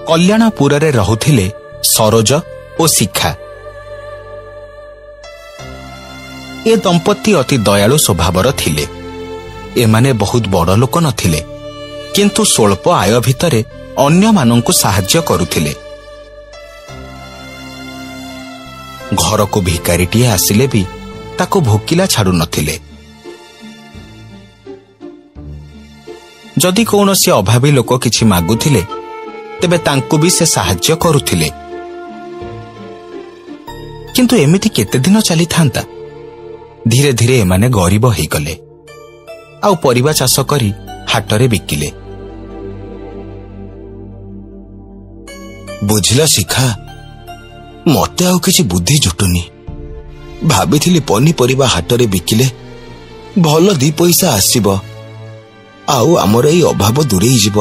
କଲ୍ୟାଣପୁରରେ ରହୁଥିଲେ ସରୋଜ ଓ ଶିଖା। ଏ ଦମ୍ପତି ଅତି ଦୟାଳୁ ସ୍ୱଭାବର ଥିଲେ। ଏମାନେ ବହୁତ ବଡ଼ ଲୋକ ନଥିଲେ, କିନ୍ତୁ ସ୍ୱଳ୍ପ ଆୟ ଭିତରେ ଅନ୍ୟମାନଙ୍କୁ ସାହାଯ୍ୟ କରୁଥିଲେ। ଘରକୁ ଭିକାରୀଟିଏ ଆସିଲେ ବି ତାକୁ ଭୋକିଲା ଛାଡୁନଥିଲେ। ଯଦି କୌଣସି ଅଭାବୀ ଲୋକ କିଛି ମାଗୁଥିଲେ ତେବେ ତାଙ୍କୁ ବି ସେ ସାହାଯ୍ୟ କରୁଥିଲେ। କିନ୍ତୁ ଏମିତି କେତେ ଦିନ ଚାଲିଥାନ୍ତା? ଧୀରେ ଧୀରେ ଏମାନେ ଗରିବ ହେଇଗଲେ, ଆଉ ପରିବା ଚାଷ କରି ହାଟରେ ବିକିଲେ। ବୁଝିଲ ଶିଖା, ମତେ ଆଉ କିଛି ବୁଦ୍ଧି ଜୁଟୁନି। ଭାବିଥିଲି ପନିପରିବା ହାଟରେ ବିକିଲେ ଭଲ 2 ପଇସା ଆସିବ, ଆଉ ଆମର ଏଇ ଅଭାବ ଦୂରେଇ ଯିବ।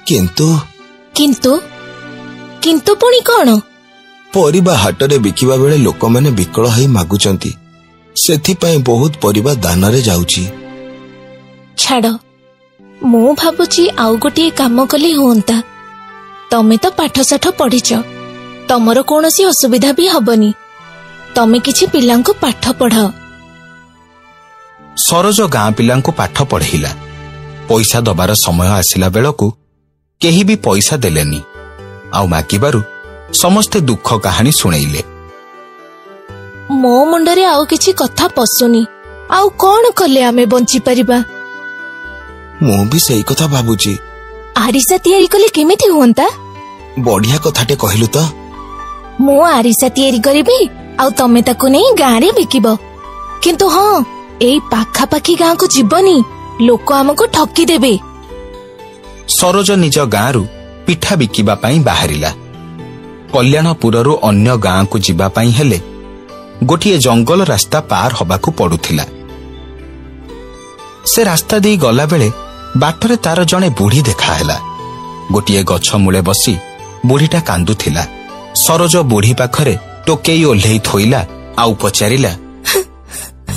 କିନ୍ତୁ କିନ୍ତୁ ପୁଣି କଣ? ପରିବା ହାଟରେ ବିକିବା ବେଳେ ଲୋକମାନେ ବିକଳ ହେଇ ମାଗୁଛନ୍ତି, ସେଥିପାଇଁ ବହୁତ ପରିବା ଦାନରେ ଯାଉଛି। ଛାଡ, ମୁଁ ଭାବୁଛି ଆଉ ଗୋଟିଏ କାମ କଲେ ହୁଅନ୍ତା। ତମେ ତ ପାଠଶାଠ ପଢିଛ, ତମର କୌଣସି ଅସୁବିଧା ବି ହବନି। ତମେ କିଛି ପିଲାଙ୍କୁ ପାଠ ପଢାଅ। ସରୋଜ ଗାଁ ପିଲାଙ୍କୁ ପାଠ ପଢେଇଲା। ପଇସା ଦବାର ସମୟ ଆସିଲା ବେଳକୁ କେହି ବି ପଇସା ଦେଲେନି, ଆଉ ମାଗିବାରୁ ସମସ୍ତେ ଦୁଃଖ କାହାଣୀ ଶୁଣେଇଲେ। ମୋ ମୁଣ୍ଡରେ ଆଉ କିଛି କଥା ପଶୁନି। ଆଉ କଣ କଲେ ଆମେ ବଞ୍ଚିପାରିବା? ମୁଁ ବି ସେଇ କଥା ଭାବୁଛି। ଆରିସା ତିଆରି କଲେ କେମିତି ହୁଅନ୍ତା? ବଢିଆ କଥାଟେ କହିଲୁ ତ। ମୁଁ ଆରିସା ତିଆରି କରିବି, ଆଉ ତମେ ତାକୁ ନେଇ ଗାଁରେ ବିକିବ। କିନ୍ତୁ ହଁ, ଏଇ ପାଖାପାଖି ଗାଁକୁ ଯିବନି, ଲୋକ ଆମକୁ ଠକିଦେବେ। ସରୋଜ ନିଜ ଗାଁରୁ ପିଠା ବିକିବା ପାଇଁ ବାହାରିଲା। କଲ୍ୟାଣପୁରରୁ ଅନ୍ୟ ଗାଁକୁ ଯିବା ପାଇଁ ହେଲେ ଗୋଟିଏ ଜଙ୍ଗଲ ରାସ୍ତା ପାର ହେବାକୁ ପଡୁଥିଲା। ସେ ରାସ୍ତା ଦେଇ ଗଲାବେଳେ ବାଟରେ ତାର ଜଣେ ବୁଢୀ ଦେଖାହେଲା। ଗୋଟିଏ ଗଛ ମୂଳେ ବସି ବୁଢୀଟା କାନ୍ଦୁଥିଲା। ସରୋଜ ବୁଢୀ ପାଖରେ ଟୋକେଇ ଓହ୍ଲେଇ ଥୋଇଲା, ଆଉ ପଚାରିଲା,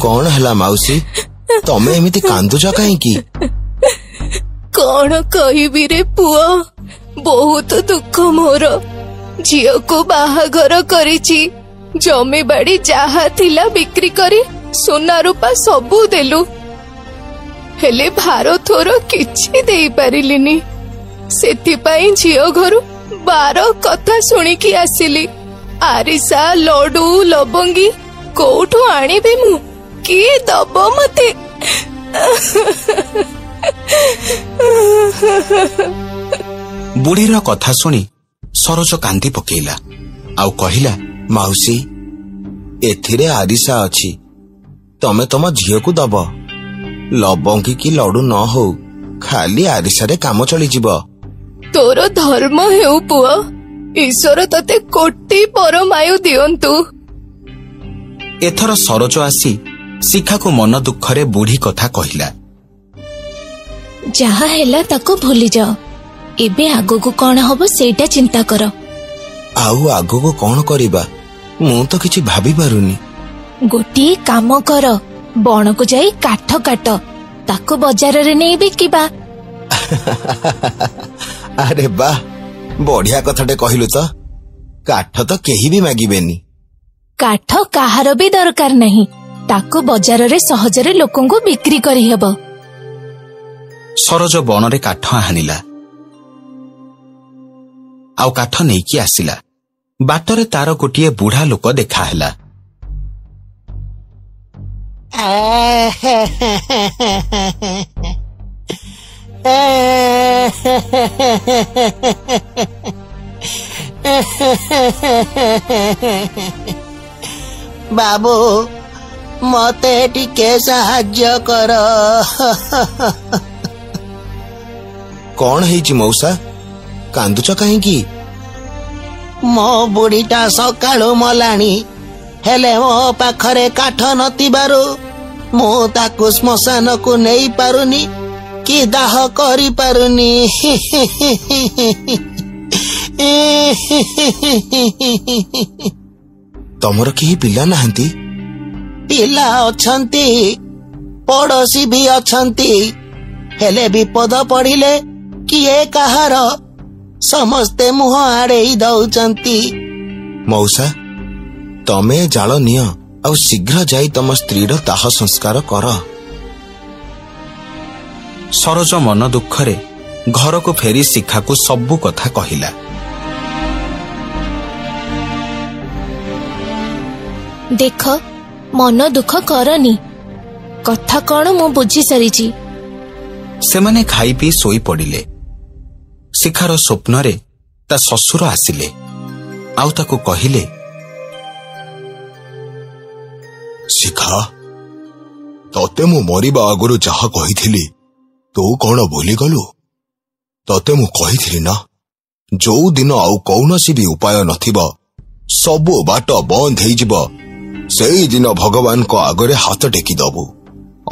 କଣ ହେଲା ମାଉସୀ, ତମେ ଏମିତି କାନ୍ଦୁଛ କାହିଁକି? କଣ କହିବି ରେ ପୁଅ, ବହୁତ ଦୁଃଖ ମୋର। ଝିଅକୁ ବାହାଘର କରିଛି, ଜମିବାଡି ଯାହା ଥିଲା ବିକ୍ରି କରି ସୁନା ରୂପା ସବୁ ଦେଲୁ, ହେଲେ ଭାର ଥୋର କିଛି ଦେଇପାରିଲିନି। ସେଥିପାଇଁ ଝିଅ ଘରୁ 12 କଥା ଶୁଣିକି ଆସିଲି। ଆରିସା, ଲଡୁ, ଲବଙ୍ଗୀ କୋଉଠୁ ଆଣିବି ମୁଁ? କିଏ ଦବ ମତେ? ବୁଢୀର କଥା ଶୁଣି ସରୋଜ କାନ୍ଦି ପକେଇଲା, ଆଉ କହିଲା, ମାଉସୀ, ଏଥିରେ ଆରିସା ଅଛି, ତମେ ତମ ଝିଅକୁ ଦବ। ଲବଙ୍ଗୀ କି ଲଡୁ ନ ହଉ, ଖାଲି ଆରିସାରେ କାମ ଚଳିଯିବ। ତୋର ଧର୍ମ ହେଉ ପୁଅ, ଈଶ୍ୱର ତତେ କୋଟି ପରମାୟୁ ଦିଅନ୍ତୁ। ଏଥର ସରୋଜ ଆସି ଶିଖାକୁ ମନ ଦୁଃଖରେ ବୁଢୀ କଥା କହିଲା। ଯାହା ହେଲା ତାକୁ ଭୁଲିଯାଅ, ଏବେ ଆଗକୁ କଣ ହବ ସେଇଟା ଚିନ୍ତା କର। ଆଉ ଆଗକୁ କଣ କରିବା, ମୁଁ ତ କିଛି ଭାବି ପାରୁନି। ଗୋଟିଏ କାମ କର, ବଣକୁ ଯାଇ କାଠ କାଟ, ତାକୁ ବଜାରରେ ନେଇ ବିକିବା। ଆରେ ବା, ବଢିଆ କଥାଟେ କହିଲୁ ତ। କାଠ ତ କେହି ବି ମାଗିବେନି। କାଠ କାହାର ବି ଦରକାର ନାହିଁ, ତାକୁ ବଜାରରେ ସହଜରେ ଲୋକଙ୍କୁ ବିକ୍ରି କରିହେବ। ସରୋଜ ବଣରେ କାଠ ହାଣିଲା, ଆଉ କାଠ ନେଇକି ଆସିଲା। ବାଟରେ ତାର ଗୋଟିଏ ବୁଢା ଲୋକ ଦେଖାହେଲା। ବାବୁ, ମତେ ଟିକେ ସାହାଯ୍ୟ କର। କଣ ହେଇଛି ମଉସା, କାନ୍ଦୁଛ କାହିଁକି? ମୋ ବୁଢୀଟା ସକାଳୁ ମଲାଣି, ହେଲେ ମୋ ପାଖରେ କାଠ ନଥିବାରୁ ମୁଁ ତାକୁ ଶ୍ମଶାନକୁ ନେଇ ପାରୁନି କି ଦାହ କରିପାରୁନି। ତମର କେହି ପିଲା ନାହାନ୍ତି? ପିଲା ଅଛନ୍ତି, ପଡୋଶୀ ବି ଅଛନ୍ତି, ହେଲେ ବିପଦ ପଡିଲେ କିଏ କାହାର ସମସ୍ତେ ମୁହଁ ଆଡେଇ ଦଉଛନ୍ତି। ମଉସା, ତମେ ଜାଳ ନିଅ ଆଉ ଶୀଘ୍ର ଯାଇ ତମ ସ୍ତ୍ରୀର ଦାହ ସଂସ୍କାର କର। ସରୋଜ ମନ ଦୁଃଖରେ ଘରକୁ ଫେରି ଶିଖାକୁ ସବୁ କଥା କହିଲା। ଦେଖ, ମନ ଦୁଃଖ କରନି, କଥା କଣ ମୁଁ ବୁଝି ସାରିଛି। ସେମାନେ ଖାଇ ପିଇ ଶୋଇ ପଡ଼ିଲେ। ଶିଖାର ସ୍ୱପ୍ନରେ ତା ଶ୍ୱଶୁର ଆସିଲେ ଆଉ ତାକୁ କହିଲେ, ଶିଖା, ତତେ ମୁଁ ମରିବା ଆଗରୁ ଯାହା କହିଥିଲି ତୁ କଣ ଭୁଲିଗଲୁ? ତତେ ମୁଁ କହିଥିଲି ନା, ଯୋଉ ଦିନ ଆଉ କୌଣସି ବି ଉପାୟ ନଥିବ, ସବୁ ବାଟ ବନ୍ଦ ହେଇଯିବ, ସେଇଦିନ ଭଗବାନଙ୍କ ଆଗରେ ହାତ ଟେକି ଦବୁ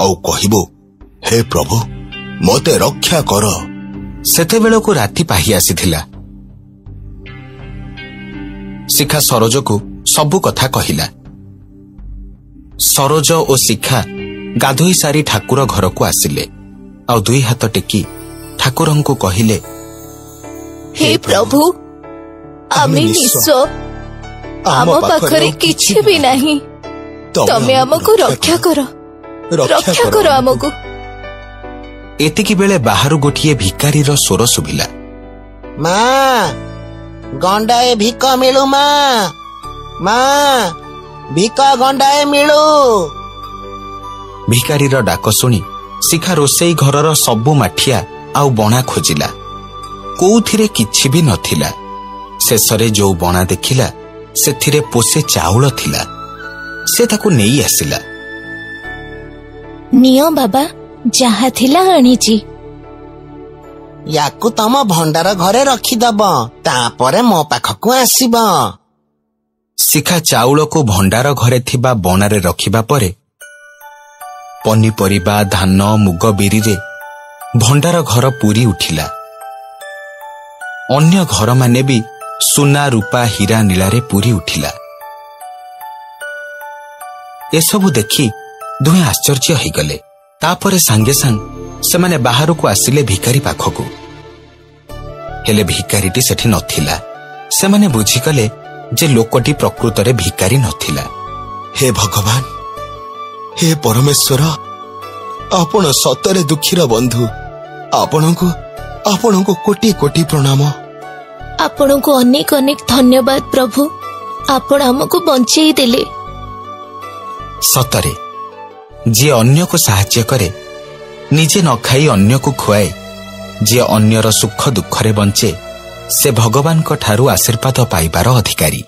ଆଉ କହିବୁ, ହେ ପ୍ରଭୁ, ମୋତେ ରକ୍ଷା କର। ସେତେବେଳକୁ ରାତି ପାହି ଆସିଥିଲା। ଶିଖା ସରୋଜକୁ ସବୁ କଥା କହିଲା। ସରୋଜ ଓ ଶିଖା ଗାଧୋଇ ସାରି ଠାକୁର ଘରକୁ ଆସିଲେ ଆଉ ଦୁଇ ହାତ ଟେକି ଠାକୁରଙ୍କୁ କହିଲେ, ହେ ପ୍ରଭୁ, ଆମେ ନିଃସ୍ୱ, ଆମ ପାଖରେ କିଛି ବି ନାହିଁ, ତମେ ଆମକୁ ରକ୍ଷା କର, ରକ୍ଷା କର ଆମକୁ। ଏତିକି ବେଳେ ବାହାରୁ ଗୋଟିଏ ଭିକାରୀର ସ୍ୱର ଶୁଭିଲା, ମା, ଗଣ୍ଡାଏ ଭିକ ମିଳୁ ମା, ମା, ଭିକ ଗଣ୍ଡାଏ ମିଳୁ। ଭିକାରୀର ଡାକ ଶୁଣି ଶିଖା ରୋଷେଇ ଘରର ସବୁ ମାଠିଆ ଆଉ ବଣା ଖୋଜିଲା, କୋଉଥିରେ କିଛି ବି ନଥିଲା। ଶେଷରେ ଯୋଉ ବଣା ଦେଖିଲା ସେଥିରେ ପୋଷେ ଚାଉଳ ଥିଲା। ସେ ତାକୁ ନେଇ ଆସିଲା। ନିଅ ବାବା, ଯାହା ଥିଲା ଆଣିଛି। ୟାକୁ ତମ ଭଣ୍ଡାର ଘରେ ରଖିଦବ, ତାପରେ ମୋ ପାଖକୁ ଆସିବ। ଶିଖା ଚାଉଳକୁ ଭଣ୍ଡାର ଘରେ ଥିବା ବଣାରେ ରଖିବା ପରେ ପନିପରିବା, ଧାନ, ମୁଗ, ବିରିରେ ଭଣ୍ଡାର ଘର ପୂରି ଉଠିଲା। ଅନ୍ୟ ଘରମାନେ ବି ସୁନା, ରୂପା, ହୀରା, ନୀଳାରେ ପୂରି ଉଠିଲା। ଏସବୁ ଦେଖି ଦୁହେଁ ଆଶ୍ଚର୍ଯ୍ୟ ହେଇଗଲେ। ତାପରେ ସାଙ୍ଗେ ସାଙ୍ଗ ସେମାନେ ବାହାରକୁ ଆସିଲେ ଭିକାରୀ ପାଖକୁ। ହେଲେ ଭିକାରୀଟି ସେଠି ନଥିଲା। ସେମାନେ ବୁଝିଗଲେ ଯେ ଲୋକଟି ପ୍ରକୃତରେ ଭିକାରୀ ନଥିଲା। ହେ ଭଗବାନ, ହେ ପରମେଶ୍ୱର, ଆପଣ ସତରେ ଦୁଃଖୀର ବନ୍ଧୁ। ଆପଣଙ୍କୁ କୋଟି କୋଟି ପ୍ରଣାମ। ଆପଣଙ୍କୁ ଅନେକ ଅନେକ ଧନ୍ୟବାଦ ପ୍ରଭୁ, ଆପଣ ଆମକୁ ବଞ୍ଚେଇ ଦେଲେ। ସତରେ ଯିଏ ଅନ୍ୟକୁ ସାହାଯ୍ୟ କରେ, ନିଜେ ନ ଖାଇ ଅନ୍ୟକୁ ଖୁଆଏ, ଯିଏ ଅନ୍ୟର ସୁଖ ଦୁଃଖରେ ବଞ୍ଚେ, ସେ ଭଗବାନଙ୍କ ଠାରୁ ଆଶୀର୍ବାଦ ପାଇବାର ଅଧିକାରୀ।